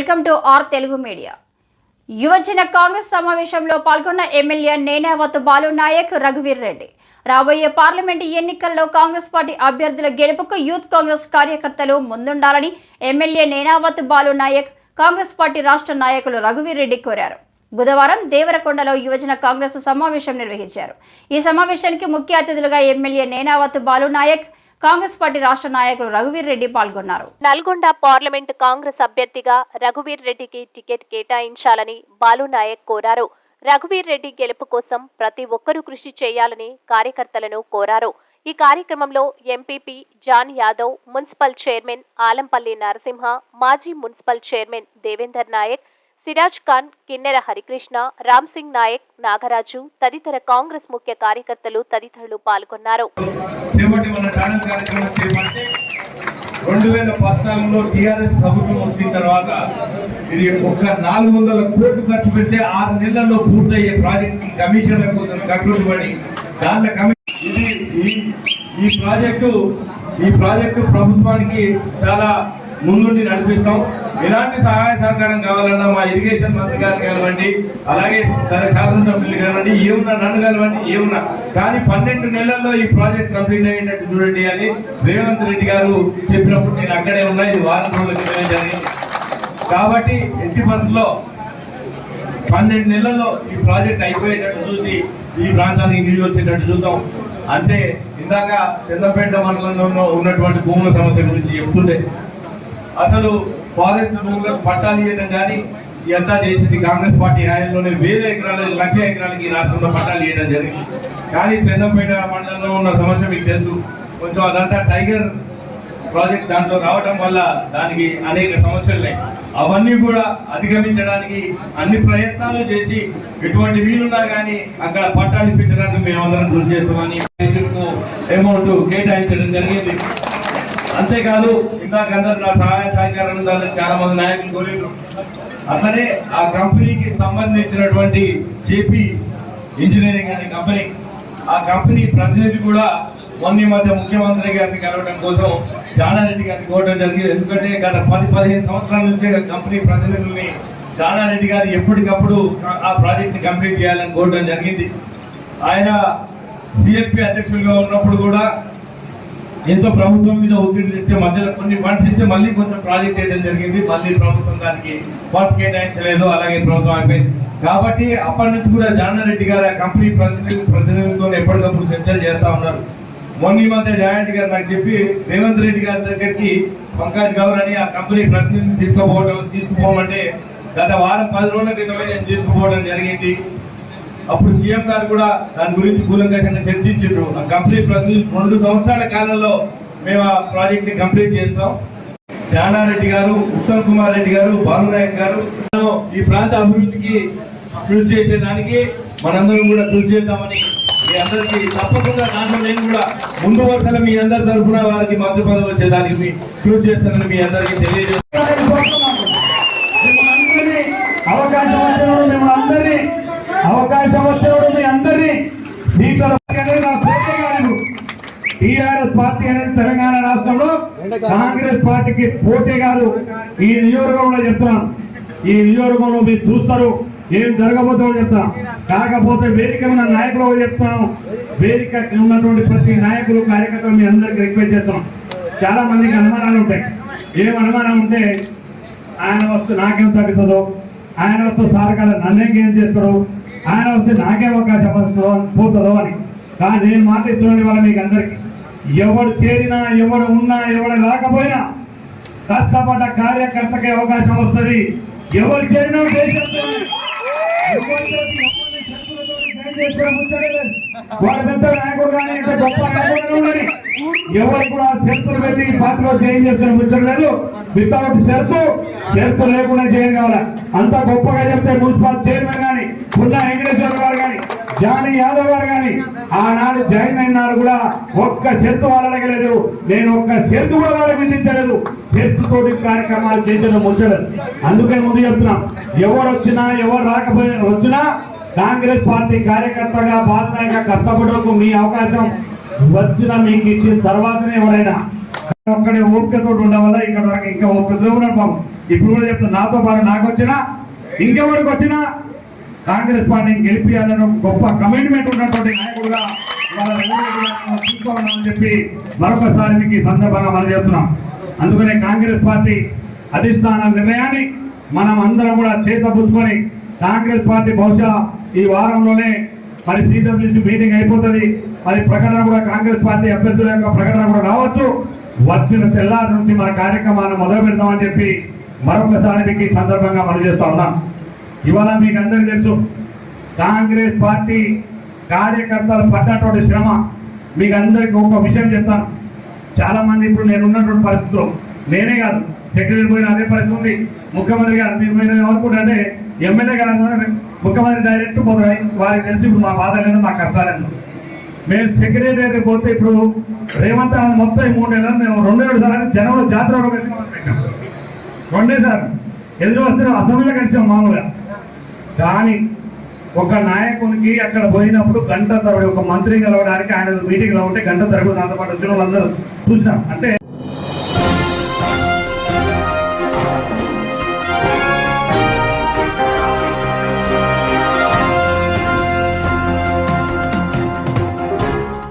Welcome to our Telugu media. యువజన కాంగ్రెస్ సమావేశంలో పాల్గొన్న ఎమ్మెల్యే నేనావత్ బాలు నాయక్, రఘువీర్ రెడ్డి రాబోయే పార్లమెంటు ఎన్నికల్లో కాంగ్రెస్ పార్టీ అభ్యర్థుల గెలుపుకు యూత్ కాంగ్రెస్ కార్యకర్తలు ముందుండాలని ఎమ్మెల్యే నేనావత్ బాలు నాయక్, కాంగ్రెస్ పార్టీ రాష్ట్ర నాయకులు రఘువీర్ రెడ్డి కోరారు. బుధవారం దేవరకొండలో యువజన కాంగ్రెస్ సమావేశం నిర్వహించారు. ఈ సమావేశానికి ముఖ్య అతిథులుగా ఎమ్మెల్యే నేనావత్ బాలు నాయక్, కాంగ్రెస్ పార్టీ రాష్ట్ర నాయకులు రఘువీర్ రెడ్డి పాల్గొన్నారు. నల్గొండ పార్లమెంటు కాంగ్రెస్ అభ్యర్థిగా రఘువీర్ రెడ్డికి టికెట్ కేటాయించాలని బాలు నాయక్ కోరారు. రఘువీర్ రెడ్డి గెలుపు కోసం ప్రతి ఒక్కరూ కృషి చేయాలని కార్యకర్తలను కోరారు. ఈ కార్యక్రమంలో MPP John Yadav, municipal chairman Alampalli Narasimha, మాజీ మున్సిపల్ చైర్మన్ దేవేందర్ నాయక్, సిరాజ్ ఖాన్, కిన్నెర హరికృష్ణ, రామ్ సింగ్ నాయక్, నాగరాజు తదితర కాంగ్రెస్ ముఖ్య కార్యకర్తలు తదితరులు పాల్గొన్నారు. 2014లో టీఆర్ఎస్ ప్రభుత్వం వచ్చిన తర్వాత ఇది ఒక 400 కోట్లు ఖర్చు పెడితే 6 నెలల్లో పూర్తయ్యే ప్రాజెక్ట్ కమిషన్ల కోసం కట్టుబడి దాంట్లో ఈ ప్రాజెక్టు ప్రభుత్వానికి చాలా ముందుండి నడిపిస్తాం. ఎలాంటి సహాయ సహకారం కావాలన్నా మా ఇరిగేషన్ మంత్రి గారు కానివ్వండి, అలాగే శాసనసభ్యులు కానివ్వండి, ఏమున్నా నన్ను కానివ్వండి, ఏమున్నా కానీ 12 నెలల్లో ఈ ప్రాజెక్ట్ కంప్లీట్ అయ్యేటట్టు చూడండి అని రేవంత్ రెడ్డి గారు చెప్పినప్పుడు నేను అక్కడే ఉన్నా. ఇది వారం రోజుల క్రితమే జరిగింది. కాబట్టి ఎట్టి పరిస్థితుల్లో 12 నెలల్లో ఈ ప్రాజెక్ట్ అయిపోయేటట్టు చూసి ఈ ప్రాంతానికి నీళ్ళు వచ్చేటట్టు చూద్దాం. అంటే ఇందాక చంద్రపేట మండలంలో ఉన్నటువంటి భూముల సమస్య గురించి చెప్తుండే, అసలు ఫారెస్ట్ భూములకు పట్టాలు ఇవ్వడం కానీ ఇదంతా చేసింది కాంగ్రెస్ పార్టీ హయాంలోనే. 1000 ఎకరాలు 1,00,000 ఎకరాలకి ఈ రాష్ట్రంలో పట్టాలు ఇవ్వడం జరిగింది. కానీ చంద్రపేట మండలంలో ఉన్న సమస్య మీకు తెలుసు. కొంచెం అదంతా టైగర్ ప్రాజెక్ట్ దాంట్లో రావడం వల్ల దానికి అనేక సమస్యలు ఉన్నాయి. అవన్నీ కూడా అధిగమించడానికి అన్ని ప్రయత్నాలు చేసి ఎటువంటి వీలున్నా కానీ అక్కడ పట్టాలు ఇప్పించడానికి మేమందరం కృషి చేస్తామని అమౌంట్ కేటాయించడం జరిగింది. అంతేకాదు ఇందాక అందరూ నా సహాయ సహకారం చాలా మంది నాయకులు కోరారు. అసలే ఆ కంపెనీకి సంబంధించినటువంటి జేపీ ఇంజనీరింగ్ అనే కంపెనీ, ఆ కంపెనీ ప్రతినిధి కూడా మొన్న మధ్య ముఖ్యమంత్రి గారిని కలవడం కోసం జానారెడ్డి గారిని కోరడం జరిగింది. ఎందుకంటే గత 10-15 సంవత్సరాల నుంచే కంపెనీ ప్రతినిధుల్ని జానారెడ్డి గారు ఎప్పటికప్పుడు ఆ ప్రాజెక్ట్ని కంప్లీట్ చేయాలని కోరడం జరిగింది. ఆయన సిఎఫ్పి అధ్యక్షులుగా ఉన్నప్పుడు కూడా ఎంతో ప్రభుత్వం మీద ఒత్తిడి తెస్తే మధ్యలో కొన్ని ఫండ్స్ ఇస్తే మళ్ళీ కొంచెం ప్రాజెక్ట్ వేయడం జరిగింది. మళ్ళీ ప్రభుత్వం దానికి ఫండ్స్ కేటాయించలేదు, అలాగే ప్రభుత్వం అయిపోయింది. కాబట్టి అప్పటి నుంచి కూడా జానారెడ్డి గారు ఆ కంపెనీ ప్రతినిధులతో ఎప్పటికప్పుడు చర్చలు చేస్తూ ఉన్నారు. మొన్న ఈ మధ్య జానారెడ్డి గారు నాకు చెప్పి రేవంత్ రెడ్డి గారి దగ్గరికి పంకజ్ గౌర్ అని ఆ కంపెనీ ప్రతినిధిని తీసుకుపోమంటే గత వారం 10 రోజుల క్రితమే నేను తీసుకుపోవడం జరిగింది. అప్పుడు సీఎం గారు కూడా దాని గురించి కూలంకషంగా చర్చించారు. ఆ కంప్లీట్ ప్రతినిధి 2 సంవత్సరాల కాలంలో మేము ఆ ప్రాజెక్ట్ ని కంప్లీట్ చేస్తాం. జానారెడ్డి గారు, ఉత్తమ్ కుమార్ రెడ్డి గారు, బాలునాయక్ గారు ఈ ప్రాంత అభివృద్ధికి కృషి చేసేదానికి మనందరం కూడా కృషి చేద్దామని మీ అందరికీ తప్పకుండా దాంట్లో నేను కూడా ముందు వరుసలో మీ అందరి తరఫున వారికి మంత్రి పదవి వచ్చేదానికి కృషి చేస్తానని మీ అందరికీ తెలియజేస్తాను. అవకాశం వచ్చినప్పుడు మీ అందరినీ సీట్ల టీఆర్ఎస్ పార్టీ అనేది తెలంగాణ రాష్ట్రంలో కాంగ్రెస్ పార్టీకి పోటీ కాదు. ఈ నియోజకవర్గంలో చెప్తున్నాను, ఈ నియోజకవర్గంలో మీరు చూస్తారు ఏం జరగబోతుందో చెప్తాం. కాకపోతే వేదిక ఉన్న నాయకులు చెప్తాను, వేదిక ఉన్నటువంటి ప్రతి నాయకులు కార్యకర్తలు మీ అందరికి రిక్వెస్ట్ చేస్తున్నాం. చాలా మందికి అనుమానాలు ఉంటాయి. ఏం అనుమానం ఉంటే ఆయన వస్తే నాకేం తగ్గుతుందో, ఆయన వస్తే సార్ కదా నన్నేం చేస్తారో, ఆయన వస్తే నాకే అవకాశం వస్తుందో పోతుందో అని. కానీ నేను మాట్లాడుతున్న వాళ్ళ మీకు అందరికీ ఎవరు చేరినా, ఎవరు ఉన్నా, ఎవరు రాకపోయినా కష్టపడ్డ కార్యకర్తకే అవకాశం వస్తుంది. ఎవరు చేరినా వాడు పెద్ద నాయకుడు కానీ గొప్ప నాయకుడు ఉండని ఎవరు కూడా షరతులు పెట్టి పార్టీలో చేంజ్ చేసుకుని ముచ్చలేదు. వితౌట్ షరతు లేకుండా చేయడం కావాలి. అంత గొప్పగా చెప్తే మున్సిపల్ చైర్మన్ కానీ, పున్నా వెంకటేశ్వర గారు కానీ, జానీ యాదవ్ గారు కానీ ఆనాడు జాయిన్ అయినాడు కూడా ఒక్క షరతు వాళ్ళకి లేదు. నేను ఒక్క షరతు కూడా వాళ్ళకి విధించలేదు. షరతుతోటి కార్యక్రమాలు చేసేది ముచ్చలేదు. అందుకే ముందు చెప్తున్నాం, ఎవరు వచ్చినా ఎవరు రాకపోయినా వచ్చినా కాంగ్రెస్ పార్టీ కార్యకర్తగా బాధ్యతగా కష్టపడకు మీ అవకాశం వచ్చిన మీకు ఇచ్చిన తర్వాతనే ఎవరైనా ఒక్కడే ఓపికతో ఉండడం వల్ల ఇక్కడ వరకు ఇంకా ఓపికతో ఉన్నాడు బాబు. ఇప్పుడు కూడా చెప్తున్నా, నాతో పాటు నాకు వచ్చినా ఇంకెవరికి వచ్చినా కాంగ్రెస్ పార్టీని గెలిపియాలని గొప్ప కమిట్మెంట్ ఉన్నటువంటి నాయకుడుగా చూసుకోవాలని చెప్పి మరొకసారి మీకు ఈ సందర్భంగా మనం చెప్తున్నాం. అందుకనే కాంగ్రెస్ పార్టీ అధిష్టాన నిర్ణయాన్ని మనం అందరం కూడా చేతపుచ్చుకొని కాంగ్రెస్ పార్టీ బహుశా ఈ వారంలోనే మరి సిడబ్ల్యూసీ మీటింగ్ అయిపోతుంది. మరి ప్రకటన కూడా కాంగ్రెస్ పార్టీ అభ్యర్థుల యొక్క ప్రకటన కూడా రావచ్చు. వచ్చిన తెల్లారి నుంచి మన కార్యక్రమాన్ని మొదలు పెడతామని చెప్పి మరొకసారి మీకు ఈ సందర్భంగా మనం చేస్తూ ఉన్నాం. ఇవాళ మీకు అందరికీ తెలుసు, కాంగ్రెస్ పార్టీ కార్యకర్తలు పడ్డటువంటి శ్రమ. మీకు అందరికీ ఒక విషయం చెప్తాను. చాలా మంది ఇప్పుడు నేను ఉన్నటువంటి పరిస్థితుల్లో, నేనే కాదు సెక్రటరీ పోయిన అదే పరిస్థితి ఉంది. ముఖ్యమంత్రి గారు మీరు మీరు ఏమనుకుంటే ఎమ్మెల్యే గారు ముఖ్యమంత్రి డైరెక్ట్ పోతాయి. వారికి తెలిసి ఇప్పుడు మా బాధ లేదు, మా కష్టాలేదు. మేము సెక్రటరీ పోతే ఇప్పుడు రేవంత్ మొత్తం 3 నెలలు మేము 2 సార్లు జనంలో జాతరలో పెట్టాం. 2 సార్లు ఎదురు వస్తే అసెంబ్లీలో కలిసాం మామూలుగా. కానీ ఒక నాయకునికి అక్కడ పోయినప్పుడు గంట తరబడి, ఒక మంత్రి కలవడానికి ఆయన మీటింగ్లో ఉంటే గంట తరబడి దాంతో పాటు వచ్చిన వాళ్ళందరూ చూసినాం. అంటే